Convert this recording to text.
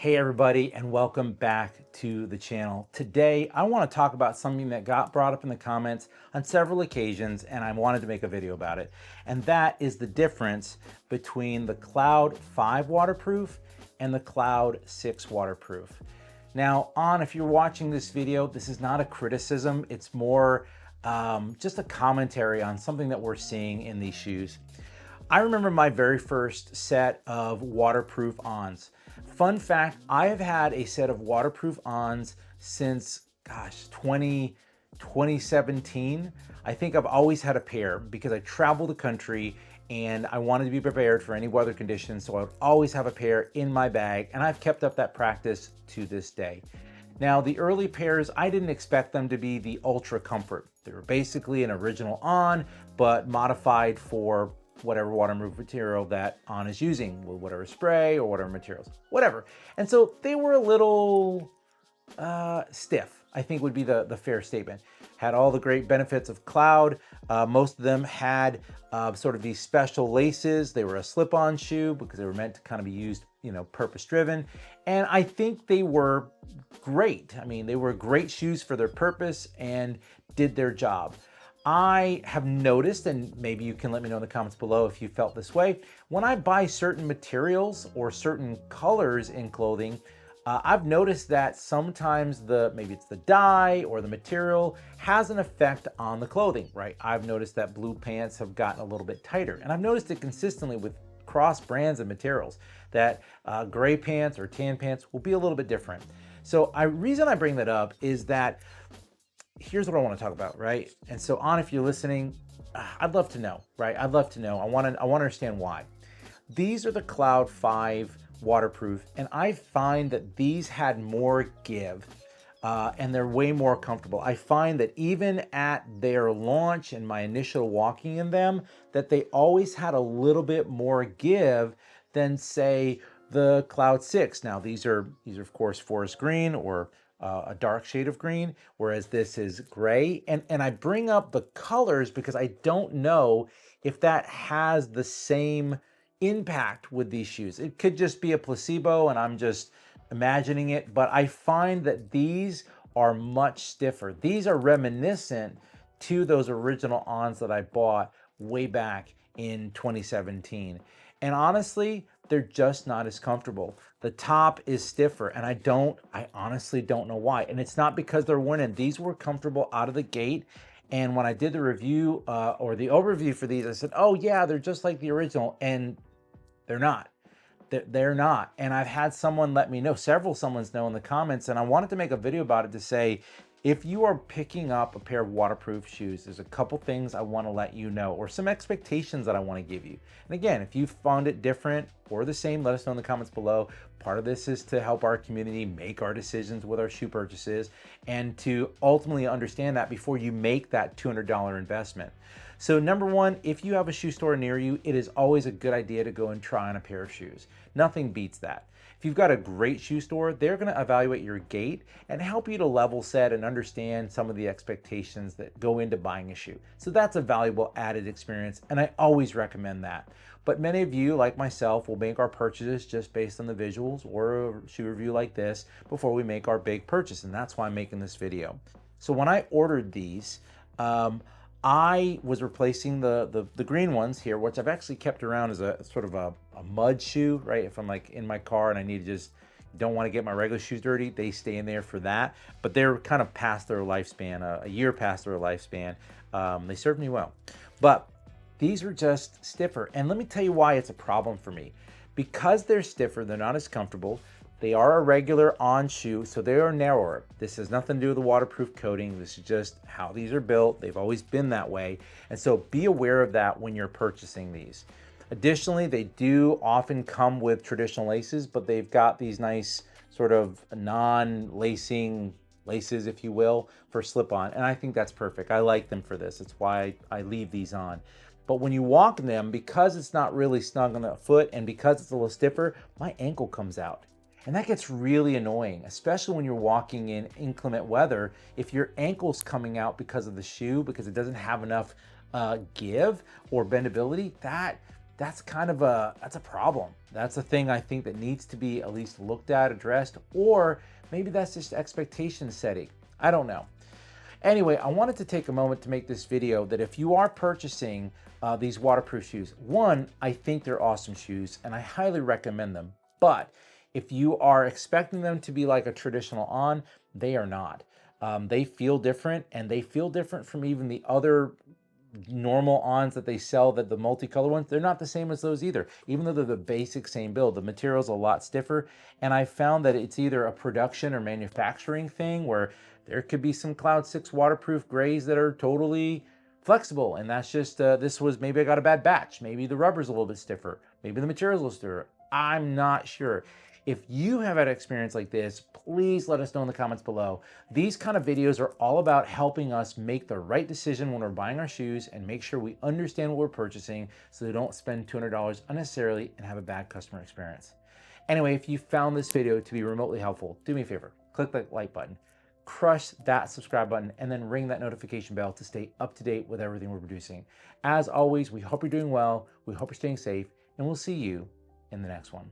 Hey everybody, and welcome back to the channel. Today, I want to talk about something that got brought up in the comments on several occasions, and I wanted to make a video about it. And that is the difference between the Cloud 5 waterproof and the Cloud 6 waterproof. Now, if you're watching this video, this is not a criticism. It's more just a commentary on something that we're seeing in these shoes. I remember my very first set of waterproof Ons. Fun fact, I have had a set of waterproof Ons since, 2017. I think I've always had a pair because I travel the country and I wanted to be prepared for any weather conditions, so I would always have a pair in my bag, and I've kept up that practice to this day. Now, the early pairs, I didn't expect them to be the ultra comfort. They were basically an original On, but modified for whatever waterproof material that On is using, with whatever spray or whatever materials, whatever. And so they were a little stiff, I think would be the fair statement. Had all the great benefits of Cloud. Most of them had sort of these special laces. They were a slip-on shoe because they were meant to kind of be used, purpose-driven. And I think they were great. I mean, they were great shoes for their purpose and did their job. I have noticed, and maybe you can let me know in the comments below if you felt this way, when I buy certain materials or certain colors in clothing, I've noticed that sometimes maybe it's the dye or the material has an effect on the clothing, right? I've noticed that blue pants have gotten a little bit tighter, and I've noticed it consistently with cross brands of materials that gray pants or tan pants will be a little bit different. So reason I bring that up is that here's what I want to talk about, right? And so if you're listening, I'd love to know, right? I'd love to know. I want to understand why. These are the Cloud 5 waterproof, and I find that these had more give, and they're way more comfortable. I find that even at their launch and my initial walking in them, that they always had a little bit more give than, say, the Cloud 6. Now, these are of course forest green or a dark shade of green, whereas this is gray. And I bring up the colors because I don't know if that has the same impact with these shoes. It could just be a placebo and I'm just imagining it, but I find that these are much stiffer. These are reminiscent to those original Ons that I bought way back in 2017. And honestly, they're just not as comfortable. The top is stiffer, and I honestly don't know why. And it's not because they're worn in. These were comfortable out of the gate. And when I did the review or the overview for these, I said, oh yeah, they're just like the original. And they're not. They're not. And I've had someone let me know, someone's know in the comments, and I wanted to make a video about it to say, if you are picking up a pair of waterproof shoes, there's a couple things I want to let you know, or some expectations that I want to give you. And again, if you found it different or the same, let us know in the comments below. Part of this is to help our community make our decisions with our shoe purchases and to ultimately understand that before you make that $200 investment. So number one, if you have a shoe store near you, it is always a good idea to go and try on a pair of shoes. Nothing beats that. If you've got a great shoe store, they're going to evaluate your gait and help you to level set and understand some of the expectations that go into buying a shoe. So that's a valuable added experience, and I always recommend that. But many of you, like myself, will make our purchases just based on the visuals or a shoe review like this before we make our big purchase, and that's why I'm making this video. So when I ordered these, I was replacing the green ones here, which I've actually kept around as a sort of a mud shoe, right? If I'm like in my car and I need to don't want to get my regular shoes dirty, they stay in there for that. But they're kind of past their lifespan, a year past their lifespan. They served me well. But these are just stiffer. And let me tell you why it's a problem for me. Because they're stiffer, they're not as comfortable. They are a regular On shoe, so they are narrower. This has nothing to do with the waterproof coating. This is just how these are built. They've always been that way. And so be aware of that when you're purchasing these. Additionally, they do often come with traditional laces, but they've got these nice sort of non-lacing laces, if you will, for slip-on. And I think that's perfect. I like them for this. It's why I leave these on. But when you walk in them, because it's not really snug on the foot and because it's a little stiffer, my ankle comes out. And that gets really annoying, especially when you're walking in inclement weather. If your ankle's coming out because of the shoe, because it doesn't have enough give or bendability, that that's that's a problem. That's a thing I think that needs to be at least looked at, addressed, or maybe that's just expectation setting. I don't know. Anyway, I wanted to take a moment to make this video that if you are purchasing these waterproof shoes, one, I think they're awesome shoes and I highly recommend them. But if you are expecting them to be like a traditional On, they are not. They feel different, and they feel different from even the other normal Ons that they sell, that the multicolor ones. They're not the same as those either. Even though they're the basic same build, the material's a lot stiffer. And I found that it's either a production or manufacturing thing where there could be some Cloud 6 waterproof grays that are totally flexible. And that's just, this was, maybe I got a bad batch. Maybe the rubber's a little bit stiffer. Maybe the material's a little stiffer. I'm not sure. If you have had an experience like this, please let us know in the comments below. These kind of videos are all about helping us make the right decision when we're buying our shoes and make sure we understand what we're purchasing so we don't spend $200 unnecessarily and have a bad customer experience. Anyway, if you found this video to be remotely helpful, do me a favor, click that like button, crush that subscribe button, and then ring that notification bell to stay up to date with everything we're producing. As always, we hope you're doing well, we hope you're staying safe, and we'll see you in the next one.